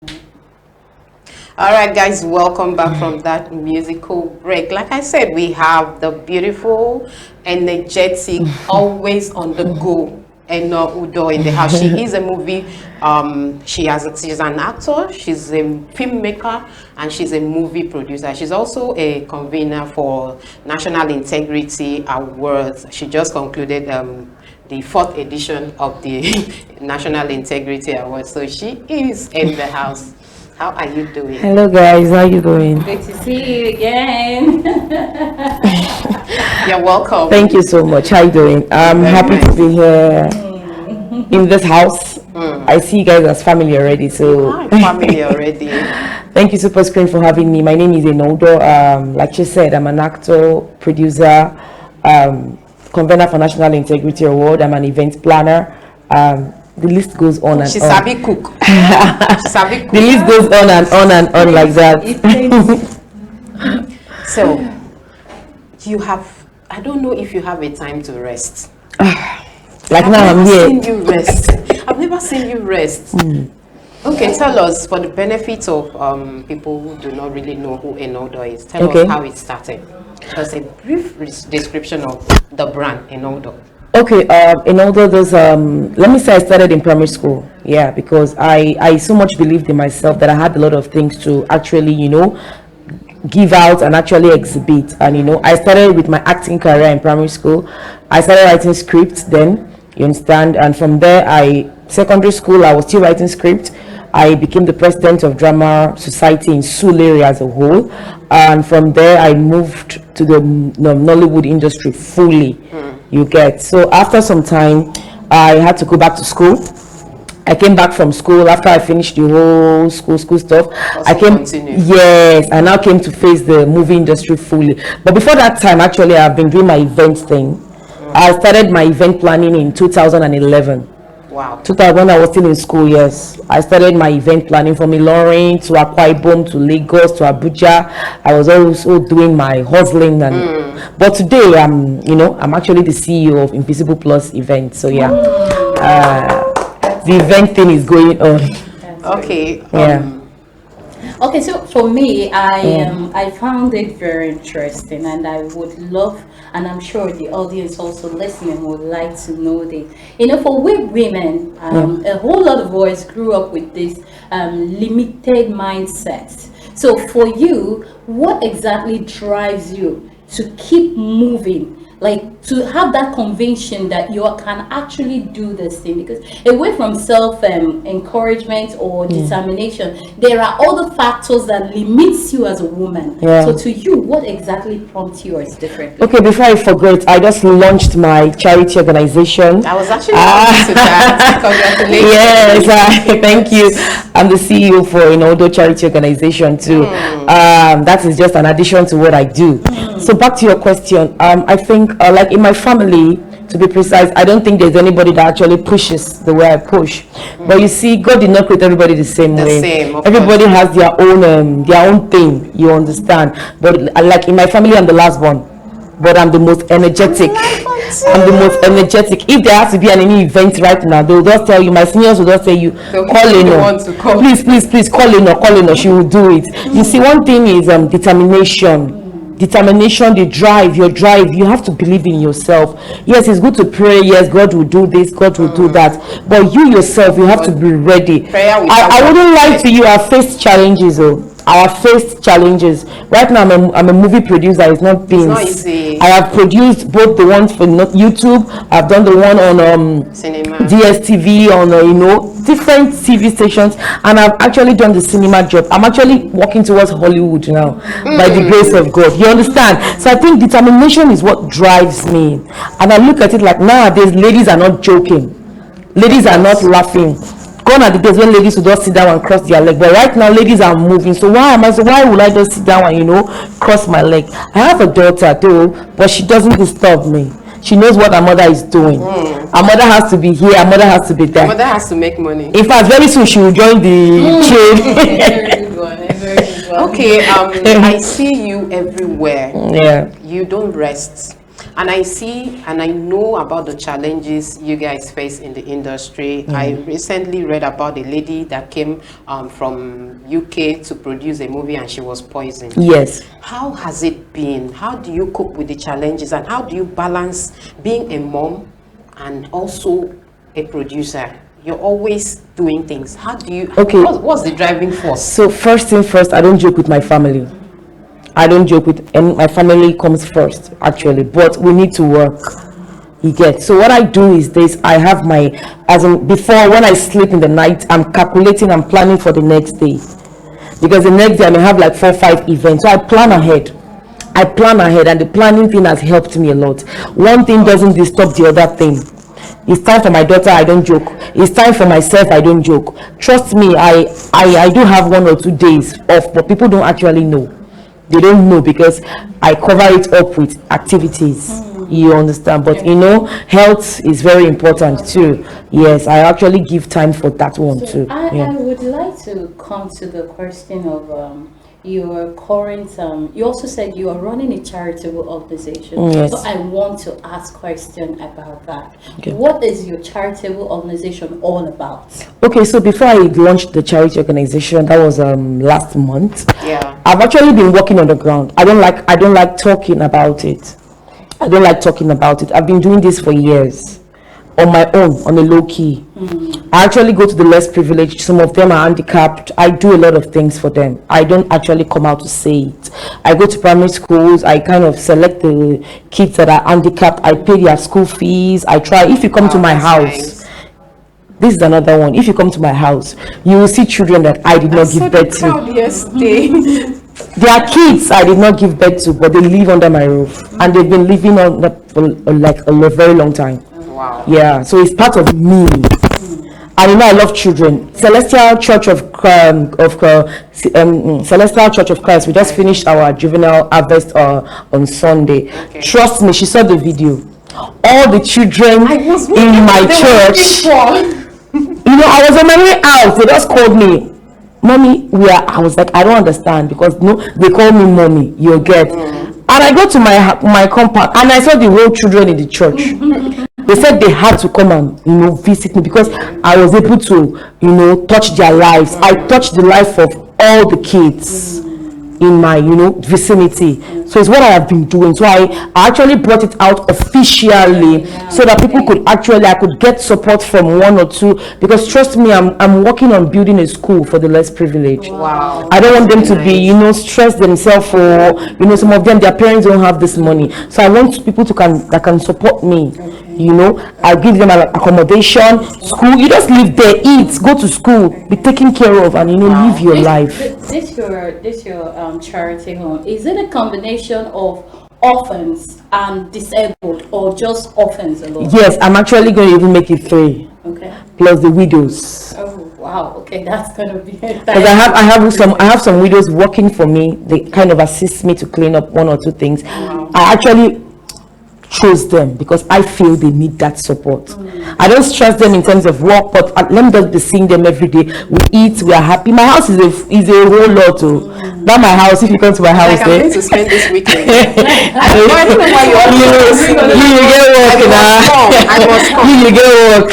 All right, guys, welcome back from that musical break. Like I said, we have the beautiful, energetic, always on the go Eno Udo in the house. She is a movie. She's an actor. She's a filmmaker, and she's a movie producer. She's also a convener for National Integrity Awards. She just concluded the fourth edition of the National Integrity Awards. So she is in the house. How are you doing? Hello guys, how you doing? Great to see you again. You're welcome. Thank you so much. How you doing? I'm happy to be here in this house. I see you guys as family already, so I'm family already. Thank you Super Screen for having me. My name is Eno Udo. Like she said, I'm an actor, producer, convener for National Integrity Award. I'm an event planner. The list goes on and She's on. sabi cook. Sabi cook. The list goes on and on and on like that. So, you have, I don't know if you have a time to rest. Like now I'm here. I've never seen you rest. I've never seen you rest. Okay, tell us, for the benefit of people who do not really know who Eno Udo is, tell us how it started. Just a brief description of the brand Eno Udo. Okay, Eno Udo, let me say I started in primary school. Yeah, because I so much believed in myself that I had a lot of things to actually, give out and actually exhibit. And, I started with my acting career in primary school. I started writing scripts then, you understand? And from there, secondary school, I was still writing scripts. I became the president of Drama Society in Surulere as a whole. And from there, I moved to the Nollywood industry fully. You get. So after some time, I had to go back to school. I came back from school after I finished the whole school stuff. I now came to face the movie industry fully. But before that time, actually, I've been doing my event thing. I started my event planning in 2011. Wow. 2000, I was still in school, yes. I started my event planning from Ilorin to Akwa Ibom to Lagos to Abuja. I was also doing my hustling but today I'm actually the CEO of Invisible Plus event. So yeah. The event thing is going on. Okay. Okay, so for me, I found it very interesting, and I would love, and I'm sure the audience also listening would like to know this. For we women, a whole lot of us grew up with this limited mindset. So for you, what exactly drives you to keep moving? Like to have that conviction that you can actually do this thing, because away from self encouragement or determination, there are other factors that limits you as a woman. So to you, what exactly prompts you as different? Okay, before I forget, I just launched my charity organization. I was actually to that. Congratulations. Yes, thank you. I'm the CEO for Eno Udo charity organization too. That is just an addition to what I do. So back to your question, I think like in my family, to be precise, I don't think there's anybody that actually pushes the way I push. But you see, God did not create everybody the same way. Everybody has their own thing, you understand. But like in my family, I'm the last one, but I'm the most energetic. I'm the most energetic. If there has to be any event right now, they'll just tell you, my seniors will just say you call Eno. Please call Eno, she will do it. You see, one thing is determination, the drive, you have to believe in yourself. Yes, it's good to pray. Yes, God will do this, God will do that. But you yourself, you have to be ready. I wouldn't lie to you, I've faced challenges. Right now I'm a movie producer. It's not easy. I have produced both the ones for YouTube. I've done the one on DSTV, on different TV stations, and I've actually done the cinema job. I'm actually working towards Hollywood now by the grace of God. You understand? So I think determination is what drives me, and I look at it like nowadays ladies are not joking, ladies are not laughing. Gone are the days when ladies would just sit down and cross their leg, but right now ladies are moving. So why would I just sit down and cross my leg? I have a daughter too, but she doesn't disturb me. She knows what her mother is doing. Her mother has to be here, her mother has to be there. Her mother has to make money. In fact, very soon she will join the chain. Very good one. Very good one. Okay, I see you everywhere. Yeah. You don't rest. And I see and I know about the challenges you guys face in the industry. I recently read about a lady that came from UK to produce a movie and she was poisoned. Yes. How has it been? How do you cope with the challenges, and how do you balance being a mom and also a producer? You're always doing things. How do you, what's the driving force? So first thing first, I don't joke with my family. I don't joke with, and my family comes first actually, but we need to work. You get. So what I do is this: I have my, before, when I sleep in the night, I'm calculating, I'm planning for the next day, because the next day I may have like 4 or 5 events. So I plan ahead. And the planning thing has helped me a lot. One thing doesn't disturb the other thing. It's time for my daughter, I don't joke. It's time for myself, I don't joke. Trust me, I do have 1 or 2 days off, but people don't actually know. They don't know because I cover it up with activities. You understand? But you know, health is very important too. Yes, I actually give time for that one too. I would like to come to the question of your current, you also said you are running a charitable organization. Yes. So I want to ask question about that. Okay. What is your charitable organization all about? Okay, so before I launched the charity organization, that was last month. Yeah. I've actually been working on the ground. I don't like talking about it. I've been doing this for years on my own, on a low key. I actually go to the less privileged. Some of them are handicapped. I do a lot of things for them. I don't actually come out to say it. I go to primary schools. I kind of select the kids that are handicapped. I pay their school fees. I try. If you come to my house, this is another one. If you come to my house, you will see children that I did not give birth to. Yesterday. There are kids I did not give birth to, but they live under my roof, and they've been living on that for like a very long time. Wow. Yeah, so it's part of me. And you know, I love children. Celestial Church of Christ. We just finished our juvenile harvest on Sunday. Okay. Trust me, she saw the video. All the children in my church. You know, I was on my way out. They just called me, "Mommy, I was like, I don't understand, because no, they call me mommy. You get." And I go to my compound and I saw the whole children in the church. They said they had to come and visit me because I was able to touch their lives. I touched the life of all the kids in my vicinity. So it's what I have been doing. So I actually brought it out officially so that people I could get support from 1 or 2, because trust me, I'm working on building a school for the less privileged. Wow. I don't want them to be stress themselves, or some of them, their parents don't have this money. So I want people that can support me. I give them accommodation, school. You just live there, eat, go to school, be taken care of, and live your life. This your charity home. Is it a combination of orphans and disabled, or just orphans alone? Yes, I'm actually going to even make it 3. Okay. Plus the widows. Oh wow. Okay, that's gonna be. Because I have some widows working for me. They kind of assist me to clean up 1 or 2 things. Wow. I actually chose them because I feel they need that support. I don't stress them in terms of work, but let me just be seeing them every day. We eat, we are happy. My house is a whole lot too. Not my house. If you come to my house, I'm going to spend this weekend. I don't know why you get work.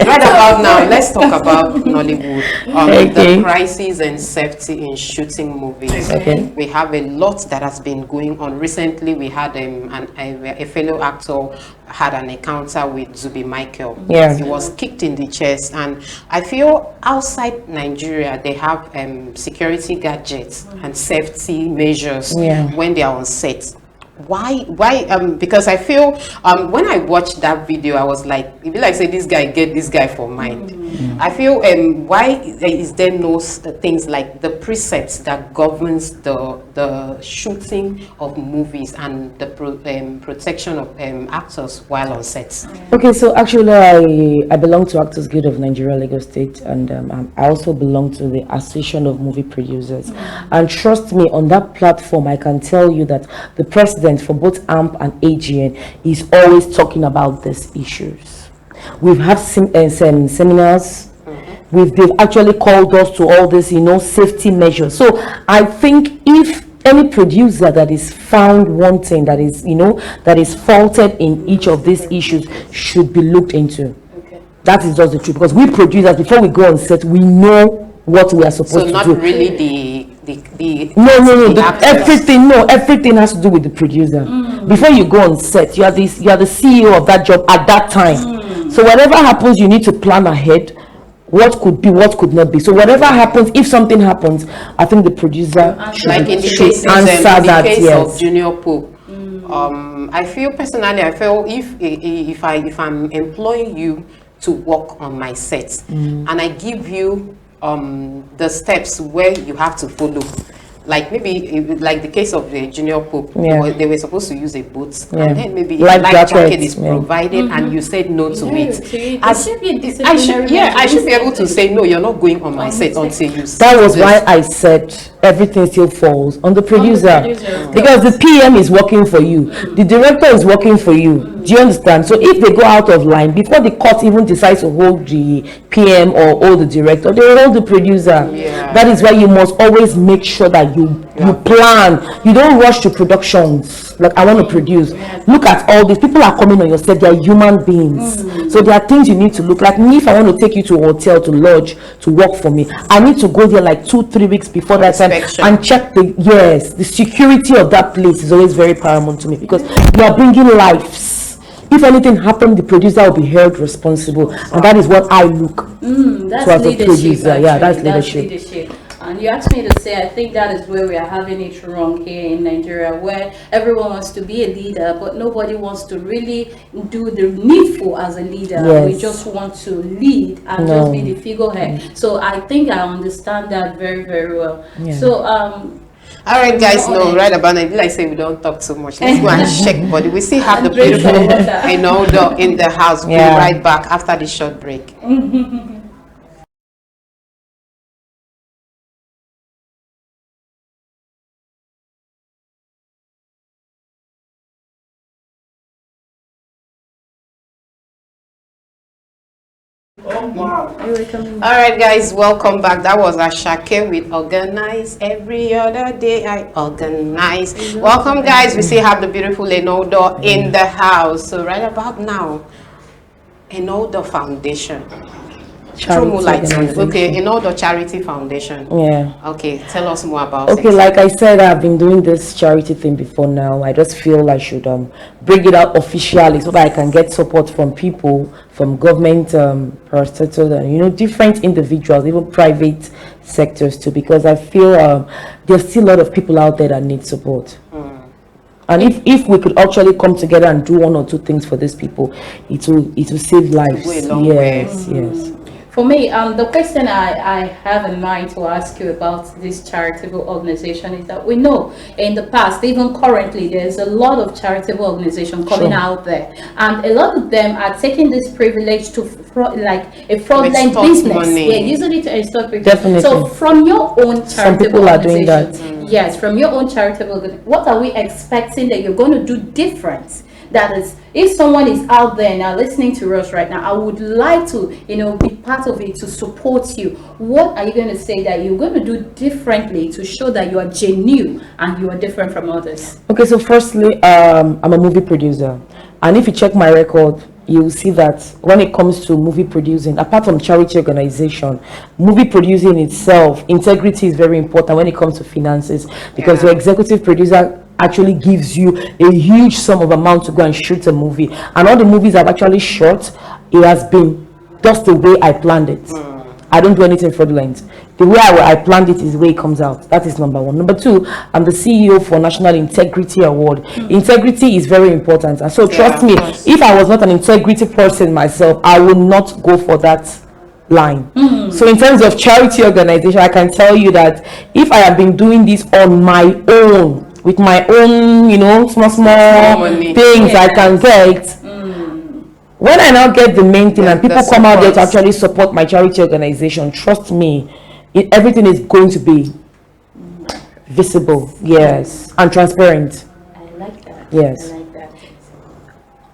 Right about now, let's talk about Nollywood. The crisis and safety in shooting movies. Okay. We have a lot that has been going on. Recently, we had a fellow actor had an encounter with Zubi Michael. Yeah. He was kicked in the chest, and I feel outside Nigeria they have security gadgets and safety measures when they are on set. Why because I feel when I watched that video, I was like, it'd be like, say, this guy get this guy for mind. I feel why is there no things like the precepts that governs the shooting of movies and the protection of actors while on sets? Okay, so actually I belong to Actors Guild of Nigeria, Lagos State, and I also belong to the Association of Movie Producers. And trust me, on that platform I can tell you that the president for both AMP and AGN is always talking about these issues. We've had some seminars. They've actually called us to all this, safety measures. So I think if any producer that is found wanting, that is, that is faulted in each of these issues should be looked into. Okay. That is just the truth, because we producers, before we go on set, we know what we are supposed to do. So not really everything has to do with the producer. Before you go on set, you are the CEO of that job at that time. So whatever happens, you need to plan ahead. What could be, what could not be. So whatever happens, if something happens, I think the producer should, like in the should case, answer that. case Yes. of Junior Pope. I feel personally, if I'm employing you to work on my set, and I give you the steps where you have to follow. Like maybe like the case of the Junior Pope, they were supposed to use a boat, and then maybe life jacket is provided, and you said no to it. I should be able to say no. You're not going on my set until you. That was why I said everything still falls on the producer, because the PM is working for you, the director is working for you. Do you understand? So if they go out of line before the court even decides to hold the PM or hold the director, they will hold the producer. That is why you must always make sure that you plan. You don't rush to productions. Like, I want to produce. Look at all these people are coming on your set. They are human beings. So there are things you need to look. Like me, if I want to take you to a hotel to lodge to work for me, I need to go there like 2-3 weeks before that time and check the security of that place is always very paramount to me, because you are bringing lives. If anything happened, the producer will be held responsible, and that is what I look that's to as a leadership, producer. actually. Yeah, that's leadership. And you asked me to say, I think that is where we are having it wrong here in Nigeria, where everyone wants to be a leader, but nobody wants to really do the needful as a leader. Yes. We just want to lead and just be the figurehead. So I think I understand that very, very well. So all right, guys, no, right about it. Like I say, we don't talk too much. Let's go and check body. We still have the beautiful Eno Udo in the house. We'll be right back after the short break. All right, guys, welcome back. That was Ashake with Organize. Every other day I organize. Welcome, guys. We still have the beautiful Eno Udo in the house. So right about now, Eno Udo Foundation. Okay, Eno Udo Charity Foundation. Okay, tell us more about it. Okay, like I said, I've been doing this charity thing before now. I just feel I should bring it out officially so that I can get support from people, from government parastatals, and different individuals, even private sectors too, because I feel there's still a lot of people out there that need support. And if we could actually come together and do 1 or 2 things for these people, it will save lives. Yes. For me, the question I have in mind to ask you about this charitable organization is that we know in the past, even currently, there's a lot of charitable organizations coming out there, and a lot of them are taking this privilege to like a fraudulent business. Using it to extort people. Definitely. So from your own charitable some people are doing that. Yes, from your own charitable, what are we expecting that you're going to do different? That is, if someone is out there now listening to us right now, I would like to, be part of it, to support you. What are you going to say that you're going to do differently to show that you are genuine and you are different from others? Okay, so firstly, I'm a movie producer. And if you check my record, you will see that when it comes to movie producing, apart from charity organization, movie producing itself, integrity is very important when it comes to finances, because your executive producer actually gives you a huge sum of amount to go and shoot a movie, and all the movies I've actually shot, it has been just the way I planned it. I don't do anything fraudulent. The way I planned it is the way it comes out. That is number 1. Number 2, I'm the CEO for National Integrity Award. Integrity is very important, and so trust me, if I was not an integrity person myself, I would not go for that line. So in terms of charity organization, I can tell you that if I have been doing this on my own, with my own, small things I can get, when I now get the main thing and people come out there to actually support my charity organization, trust me, everything is going to be visible, and transparent. I like that. Yes. I like that.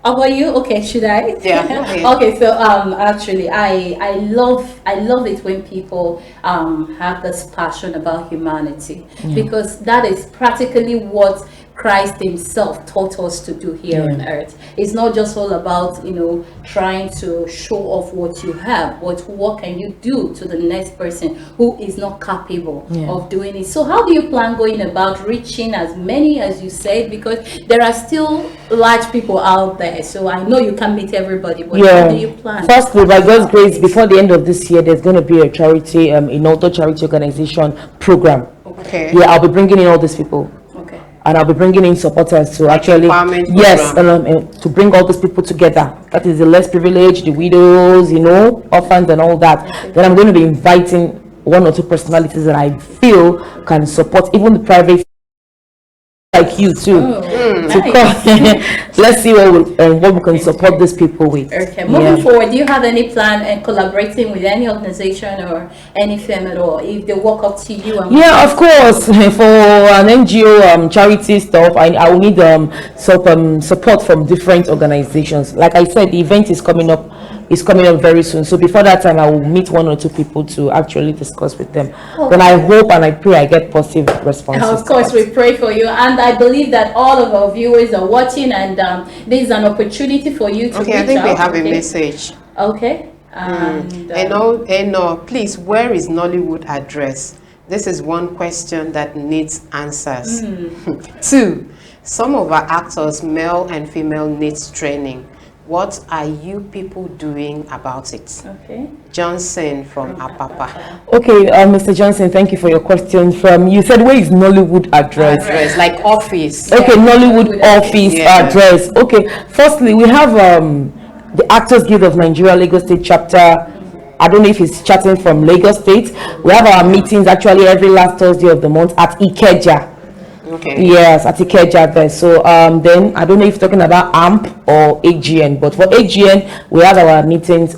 How about you? Okay, should I? Yeah. Okay, so actually I love it when people have this passion about humanity, because that is practically what Christ himself taught us to do here on earth. It's not just all about, trying to show off what you have, but what can you do to the next person who is not capable of doing it. So how do you plan going about reaching as many as you said, because there are still large people out there, so I know you can't meet everybody, but how do you plan? Firstly, by God's grace, before the end of this year, there's going to be a charity, Eno charity organization program. Okay. Yeah, I'll be bringing in all these people. And I'll be bringing in supporters to actually, to bring all these people together. That is the less privileged, the widows, orphans and all that. Then I'm going to be inviting 1 or 2 personalities that I feel can support even the private, like you too. Let's see what we can support these people with. Okay, moving forward, do you have any plan and collaborating with any organization or any firm at all? If they walk up to you and of course, for an NGO charity stuff, I will need some support from different organizations. Like I said, the event is coming up very soon, so before that time I will meet 1 or 2 people to actually discuss with them. Then I hope and I pray I get positive responses. Of course, we pray for you, and I believe that all of our viewers are watching, and this is an opportunity for you to reach I think out. we have a message. Okay. And Eno, please, where is Nollywood address? This is one question that needs answers. 2, some of our actors, male and female, needs training. What are you people doing about it? Okay. Johnson from Apapa. Okay, Mr. Johnson, thank you for your question. You said, where is Nollywood address? Like office. Okay, Nollywood office address. Okay, firstly, we have the Actors Guild of Nigeria Lagos State chapter. I don't know if it's chatting from Lagos State. We have our meetings actually every last Thursday of the month at Ikeja. Okay. Yes, at Ikeja there. So then I don't know if you're talking about AMP or AGN, but for AGN we have our meetings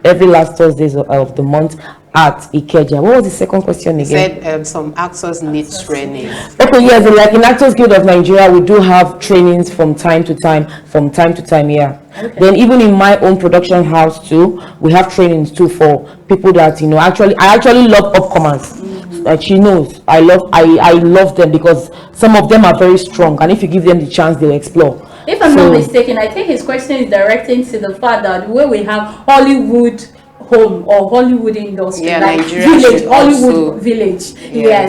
every last Thursdays of the month at Ikeja. What was the second question again? You said some actors need training. Okay, yes, like in Actors Guild of Nigeria, we do have trainings from time to time, yeah. Okay. Then even in my own production house too, we have trainings too for people that, I actually love upcomers. She knows I love them because some of them are very strong, and if you give them the chance, they'll explore. If I'm not mistaken, I think his question is directing to the fact that where we have Hollywood home or Hollywood industry, like village, Hollywood village.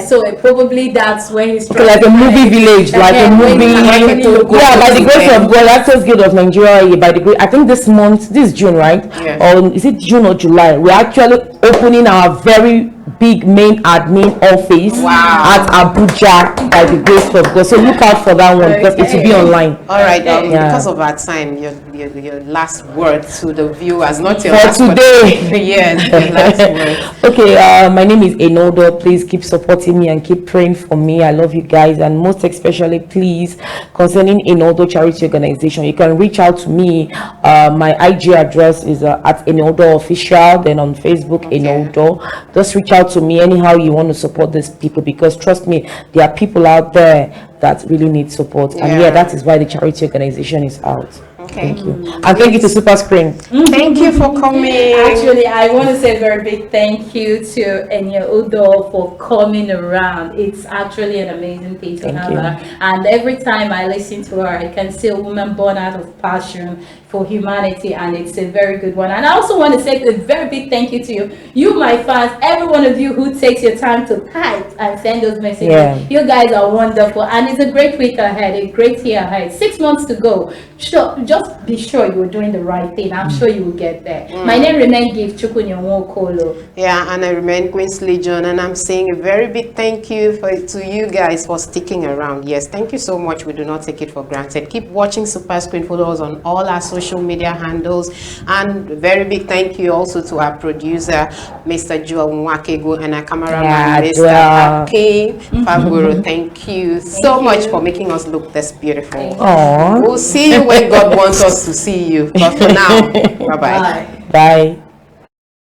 So probably that's where he's trying like a movie village, like a movie. By the grace of God, Actors Guild of Nigeria, by the grace, I think this month, this is June, right? Or is it June or July? We're actually opening our very big main admin office at Abuja by the grace of God. So look out for that one because it will be online. All right, because of our time, your last word to the viewers, not your for last today. Word. Yes, the last word. Okay, my name is Eno Udo. Please keep supporting me and keep praying for me. I love you guys, and most especially, please, concerning Eno Udo charity organization, you can reach out to me. My IG address is at Eno Udo official. Then on Facebook, Eno Udo. Just reach out to me anyhow you want to support these people, because trust me, there are people out there that really need support, and that is why the charity organization is out. Thank you. And thank you to Super Screen. Thank you for coming. Actually, I want to say a very big thank you to Eno Udo for coming around. It's actually an amazing thing to have her. And every time I listen to her, I can see a woman born out of passion for humanity, and it's a very good one. And I also want to say a very big thank you to you, my fans, every one of you who takes your time to type and send those messages. You guys are wonderful, and it's a great week ahead, a great year ahead. 6 months to go. Just be sure you're doing the right thing. I'm sure you will get there. My name remains Nwaokolo. And I remain Queensley John, and I'm saying a very big thank you to you guys for sticking around. Yes, thank you so much. We do not take it for granted. Keep watching Super Screen. Follow us on all our social media handles, and very big thank you also to our producer, Mr. Nwaokolo, and our cameraman, Mr. Hakeem Faguro. Thank you so much for making us look this beautiful. We'll see you when God wants us to see you. But for now, bye-bye. Bye.